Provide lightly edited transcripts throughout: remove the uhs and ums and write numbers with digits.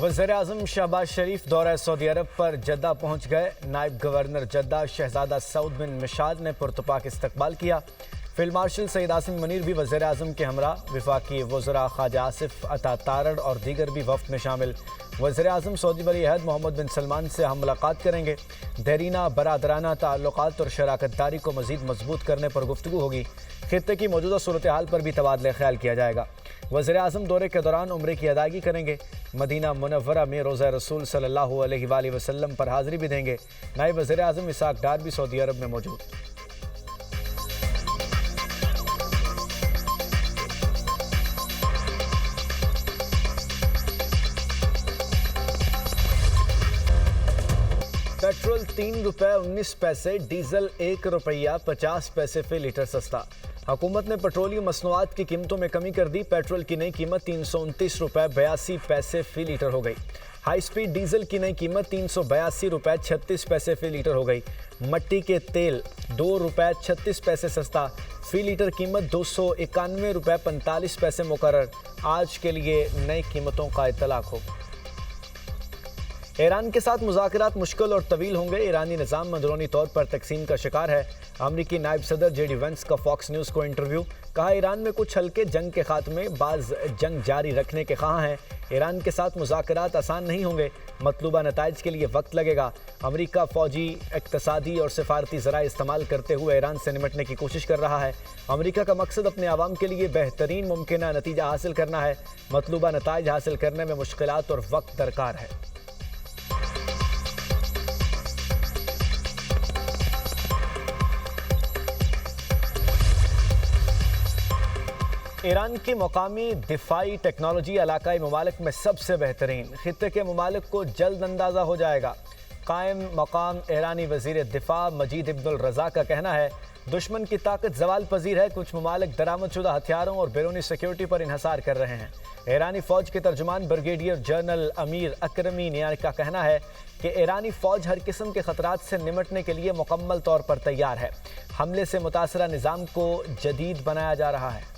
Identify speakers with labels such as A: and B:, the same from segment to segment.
A: वज़ीर-ए-आज़म शहबाज शरीफ दौरा सऊदी अरब पर जद्दा पहुँच गए। नायब गवर्नर जद्दा शहजादा सऊद बिन मिशाद ने पुरतपाक इस्तकबाल किया। फील्ड मार्शल सईद आसिम मुनीर भी वज़ीर-ए-आज़म के हमरा, वफाकी वज़रा ख्वाजा आसिफ अता तारड़ और दीगर भी वफ़द में शामिल। वज़ीर-ए-आज़म सऊदी वली-अहद मोहम्मद बिन सलमान से हम मुलाकात करेंगे। देरीना बरादराना ताल्लुकात और शराकतदारी को मज़ीद मजबूत करने पर गुफ्तगू होगी। खित्ते की मौजूदा सूरत हाल पर भी तबादला ख्याल किया जाएगा। वज़ीर-ए-आज़म दौरे के दौरान उम्रे की अदायगी करेंगे। मदीना मुनव्वरा में रोज़ा रसूल सल्लल्लाहु अलैहि वसल्लम पर हाज़िरी भी देंगे। नायब वज़ीर-ए-आज़म इसहाक डार भी सऊदी अरब में मौजूद। पेट्रोल 3 रुपये 19 पैसे, डीजल 1 रुपया 50 पैसे फी लीटर सस्ता। हुकूमत ने पेट्रोलियम मसनूआत की कीमतों में कमी कर दी। पेट्रोल की नई कीमत 329 रुपये 82 पैसे फी लीटर हो गई। हाई स्पीड डीजल की नई कीमत 382 रुपये 36 पैसे फी लीटर हो गई। मट्टी के तेल 2 रुपये 36 पैसे सस्ता, फी लीटर कीमत 291 रुपये 45 पैसे मुकर्रर। आज के लिए नई कीमतों का इतलाक हो। ईरान के साथ मुज़ाकरात मुश्किल और तवील होंगे। ईरानी निज़ाम अंदरूनी तौर पर तकसीम का शिकार है। अमरीकी नायब सदर जेडी वेंस का फॉक्स न्यूज़ को इंटरव्यू। कहा, ईरान में कुछ हल्के जंग के खात्मे, बाज़ जंग जारी रखने के ख्वाह हैं। ईरान के साथ मुज़ाकरात आसान नहीं होंगे। मतलूबा नताइज के लिए वक्त लगेगा। अमरीका फ़ौजी, इक़्तिसादी और सिफारती ज़राए इस्तेमाल करते हुए ईरान से निमटने की कोशिश कर रहा है। अमरीका का मकसद अपने आवाम के लिए बेहतरीन मुमकिन नतीजा हासिल करना है। मतलूबा नताइज हासिल करने में मुश्किलात और वक्त दरकार है। ईरान की मकामी दिफाई टेक्नोलॉजी इलाकाई ममालिक में सबसे बेहतरीन। खित्ते के ममालिक को जल्द अंदाज़ा हो जाएगा। कायम मकाम ईरानी वज़ीर दिफा मजीद इब्नुल रज़ा का कहना है, दुश्मन की ताकत जवाल पजीर है। कुछ ममालिक दरामदशुदा हथियारों और बैरूनी सिक्योरिटी पर इन्हसार कर रहे हैं। ईरानी फ़ौज के तर्जुमान ब्रिगेडियर जनरल अमीर अकरमी नियार का कहना है कि ईरानी फ़ौज हर किस्म के ख़तरात से निमटने के लिए मुकम्मल तौर पर तैयार है। हमले से मुतासरा निज़ाम को जदीद बनाया जा रहा है।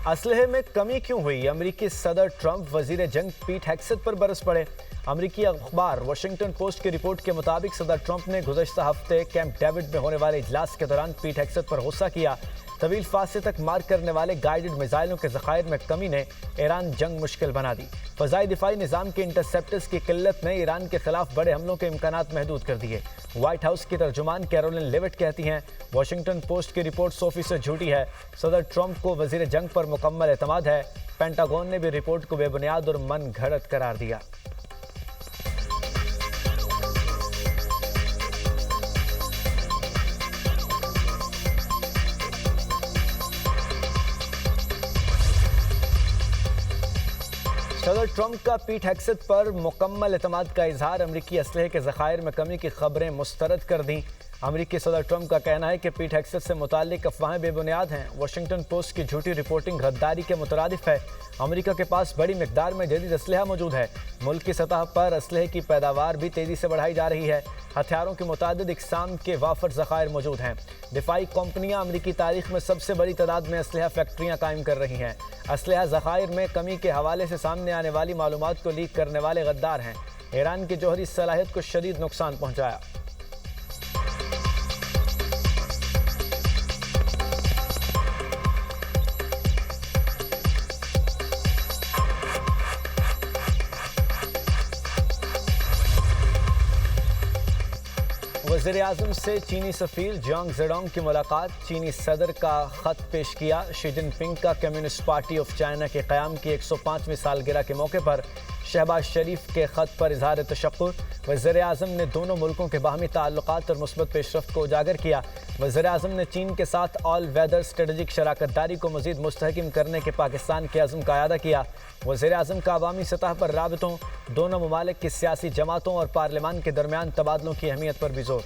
A: असलहे में कमी क्यों हुई? अमरीकी सदर ट्रंप वजीर जंग पीट हेग्सेथ पर बरस पड़े। अमरीकी अखबार वाशिंगटन पोस्ट की रिपोर्ट के मुताबिक सदर ट्रंप ने गुज़श्ता हफ्ते कैंप डेविड में होने वाले इजलास के दौरान पीट हेग्सेथ पर गुस्सा किया। तवील फासले तक मार करने वाले गाइडेड मिसाइलों के ज़खायर में कमी ने ईरान जंग मुश्किल बना दी। फ़ज़ाई दिफाई निज़ाम के इंटरसेप्टर्स की किल्लत ने ईरान के खिलाफ बड़े हमलों के इम्कानात महदूद कर दिए। व्हाइट हाउस की तर्जुमान कैरोलिन लेविट कहती हैं, वाशिंगटन पोस्ट की रिपोर्ट 100% झूठी है। सदर ट्रंप को वज़ीर जंग पर मुकम्मल एतमाद है। पेंटागन ने भी रिपोर्ट को बेबुनियाद और मन घड़त करार दिया। सदर ट्रंप का पीट हेग्सेथ पर मुकम्मल एतमाद का इजहार। अमरीकी असलहे के ज़खायर में कमी की खबरें मुस्तरद कर दी। अमरीकी सदर ट्रंप का कहना है कि पीट हेग्सेथ से मुताल्लिक अफवाहें बेबुनियाद हैं। वाशिंगटन पोस्ट की झूठी रिपोर्टिंग गद्दारी के मुतरादिफ है। अमरीका के पास बड़ी मिकदार में जदीद असलहा मौजूद है। मुल्क की सतह पर असलहे की पैदावार भी तेज़ी से बढ़ाई जा रही है। हथियारों के मुतादिद इकसाम के वाफर ज़खायर मौजूद हैं। दिफाई कंपनियां अमरीकी तारीख में सबसे बड़ी तादाद में असलहा फैक्ट्रियां कायम कर रही हैं। असलहा ज़खायर में कमी के हवाले से सामने आने वाली मालूमात को लीक करने वाले गद्दार हैं। ईरान की जौहरी सलाहियत को शदीद नुकसान पहुँचाया। वज़ीर-ए-आज़म से चीनी सफ़ीर जांग ज़ेडोंग की मुलाकात। चीनी सदर का ख़त पेश किया। शी जिनपिंग का कम्युनिस्ट पार्टी ऑफ चाइना के क़याम की 105वीं सालगिरह के मौके पर शहबाज शरीफ के ख़त पर इज़हार तशक्कुर। वज़ीर-ए-आज़म ने दोनों मुल्कों के बाहमी ताल्लुकात और मुस्बत पेशरफ्त को उजागर किया। वज़ीर-ए-आज़म ने चीन के साथ ऑल वेदर स्ट्रेटजिक शराकतदारी को मज़ीद मुस्तहकम करने के पाकिस्तान के अज़्म का अयादा किया। वज़ीर-ए-आज़म का अवामी सतह पर राबतों, दोनों ममालिक की सियासी जमातों और पार्लिमान के दरमियान तबादलों की अहमियत पर भी जोर।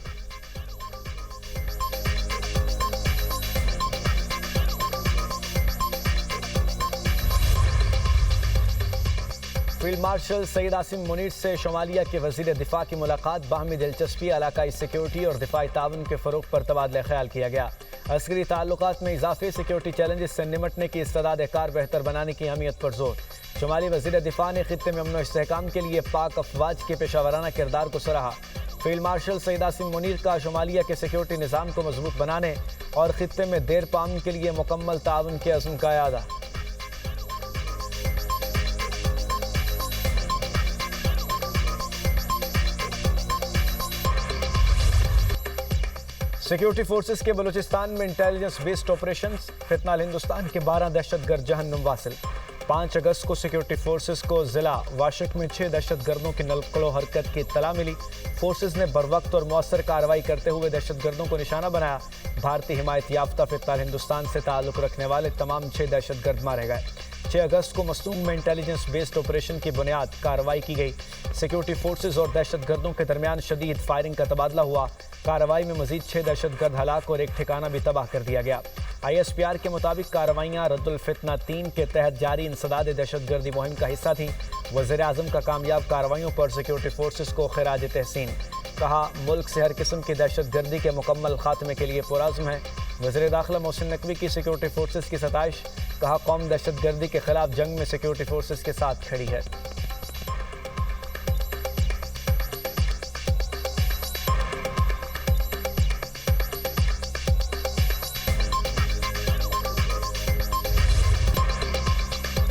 A: फील्ड मार्शल सईद आसिम मुनीर से शमालिया के वज़ीर दिफा की मुलाकात। बाहमी दिलचस्पी, इलाकाई सिक्योरिटी और दिफाई ताउन के फ़रोग़ पर तबादला ख्याल किया गया। अस्करी ताल्लुकात में इजाफे, सिक्योरिटी चैलेंजेस से निमटने की इस्तेदाद कार बेहतर बनाने की अहमियत पर जोर। शुमाली वज़ीर दिफा ने खित्ते में अमन व इस्तेहकाम के लिए पाक अफवाज के पेशावराना किरदार को सराहा। फील्ड मार्शल सईद आसिम मुनीर का शुमालिया के सिक्योरिटी निज़ाम को मजबूत बनाने और खित्ते में देर पाम के लिए मुकम्मल ताउन के अज़्म का यादा। सिक्योरिटी फोर्सेस के बलूचिस्तान में इंटेलिजेंस बेस्ड ऑपरेशंस, फितनाल हिंदुस्तान के 12 दहशतगर्द जहन्नुम वासिल। 5 अगस्त को सिक्योरिटी फोर्सेस को जिला वाशिक में 6 दहशतगर्दों की नकलो हरकत की इत्तला मिली। फोर्सेस ने बरवक्त और मौसर कार्रवाई करते हुए दहशतगर्दों को निशाना बनाया। भारतीय हिमायत याफ्ता फितनाल हिंदुस्तान से ताल्लुक रखने वाले तमाम 6 दहशतगर्द मारे गए। 6 अगस्त को मस्तूम में इंटेलिजेंस बेस्ड ऑपरेशन की बुनियाद कार्रवाई की गई। सिक्योरिटी फोर्सेस और दहशतगर्दों के दरमियान शदीद फायरिंग का तबादला हुआ। कार्रवाई में मजीद 6 दहशतगर्द हलाक और एक ठिकाना भी तबाह कर दिया गया। ISPR के मुताबिक कार्रवाइयाँ रद्दुल फितना 3 के तहत जारी इंसदाद दहशतगर्दी मुहिम का हिस्सा थी। वज़ीर आज़म का कामयाब कार्रवाइयों पर सिक्योरिटी फोर्सेस को खिराज तहसीन। कहा, मुल्क से हर किस्म की दहशतगर्दी के मुकम्मल खात्मे के लिए पुरअज़्म है। वज़ीर दाखिला मोहसिन नकवी की सिक्योरिटी फोर्सेस की सताइश। कहा, कौम दहशतगर्दी के खिलाफ जंग में सिक्योरिटी फोर्सेस के साथ खड़ी है।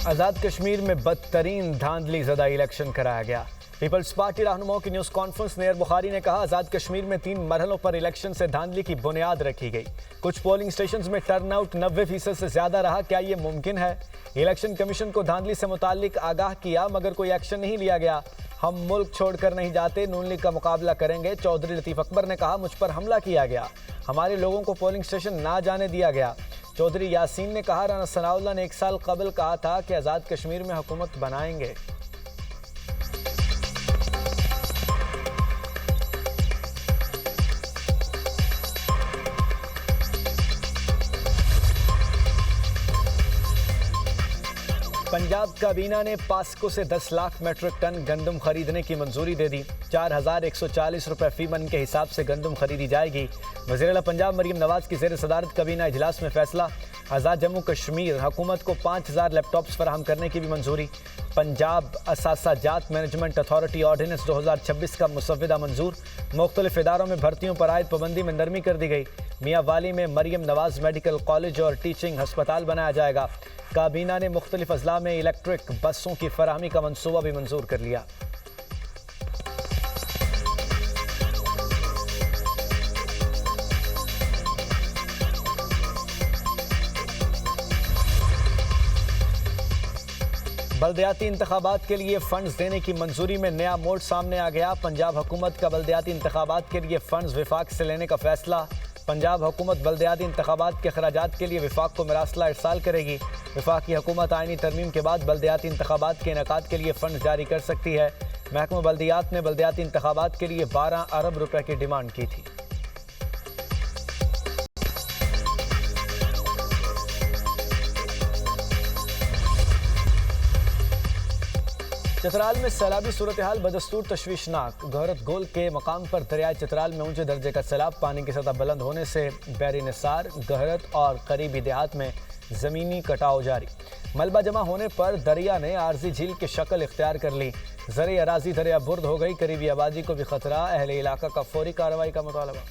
A: आज़ाद कश्मीर में बदतरीन धांधली ज़दा इलेक्शन कराया गया। पीपल्स पार्टी रहनुमाओं की न्यूज़ कॉन्फ्रेंस में बुखारी ने कहा, आज़ाद कश्मीर में 3 मरहलों पर इलेक्शन से धांधली की बुनियाद रखी गई। कुछ पोलिंग स्टेशन में टर्नआउट 90% से ज़्यादा रहा। क्या ये मुमकिन है? इलेक्शन कमीशन को धांधली से मुताल्लिक आगाह किया मगर कोई एक्शन नहीं लिया गया। हम मुल्क छोड़कर नहीं जाते, नून लीग का मुकाबला करेंगे। चौधरी लतीफ़ अकबर ने कहा, मुझ पर हमला किया गया, हमारे लोगों को पोलिंग स्टेशन ना जाने दिया गया। चौधरी यासीन ने कहा, राना सनाउल्लाह ने 1 साल कबल कहा था कि आज़ाद कश्मीर में हुकूमत बनाएंगे। पंजाब काबीना ने पास्को से 10 लाख मेट्रिक टन गंदम खरीदने की मंजूरी दे दी। 4140 रुपए फी मन के हिसाब से गंदम खरीदी जाएगी। वज़ीर-ए-आला पंजाब मरियम नवाज की ज़ेर सदारत काबीना इजलास में फैसला। आज़ाद जम्मू कश्मीर हुकूमत को 5000 लैपटॉप्स फराहम करने की भी मंजूरी। पंजाब असासाजात मैनेजमेंट अथॉरिटी ऑर्डिनेंस 2026 का मुसव्वदा मंजूर। मुख्तलिफ इदारों में भर्तियों पर आयद पाबंदी में नरमी कर दी गई। मियाँ वाली में मरियम नवाज मेडिकल कॉलेज और टीचिंग हस्पताल बनाया जाएगा। काबीना ने मुख्तलिफ अजला में इलेक्ट्रिक बसों की फराहमी का मंसूबा भी मंजूर कर लिया। बल्दियाती इंतखाबात के लिए फंड्स देने की मंजूरी में नया मोड़ सामने आ गया। पंजाब हुकूमत का बल्दियाती इंतखाबात के लिए फंड्स विफाक से लेने का फैसला। पंजाब हुकूमत बल्दियाती इंतखाबात के खराजात के लिए विफाक को मरासला इरसाल करेगी। विफाकी हुकूमत आईनी तरमीम के बाद बल्दियाती इंतखाबात के इनेकाद के लिए फंड जारी कर सकती है। महकमा बल्दियात ने बल्दियाती इंतखाबात के लिए 12 अरब रुपए की डिमांड की थी। चित्राल में सैलाबी सूरत हाल बदस्तूर तशवीशनाक। गहरत गोल के मकाम पर दरियाए चित्राल में ऊंचे दर्जे का सैलाब। पानी की सतह बुलंद होने से बैरी निसार, गहरत और करीबी देहात में ज़मीनी कटाव जारी। मलबा जमा होने पर दरिया ने आर्जी झील की शक्ल इख्तियार कर ली। ज़रे अराजी दरिया बुर्द हो गई। करीबी आबादी को भी खतरा। अहले इलाका का फौरी कार्रवाई का मुतालबा।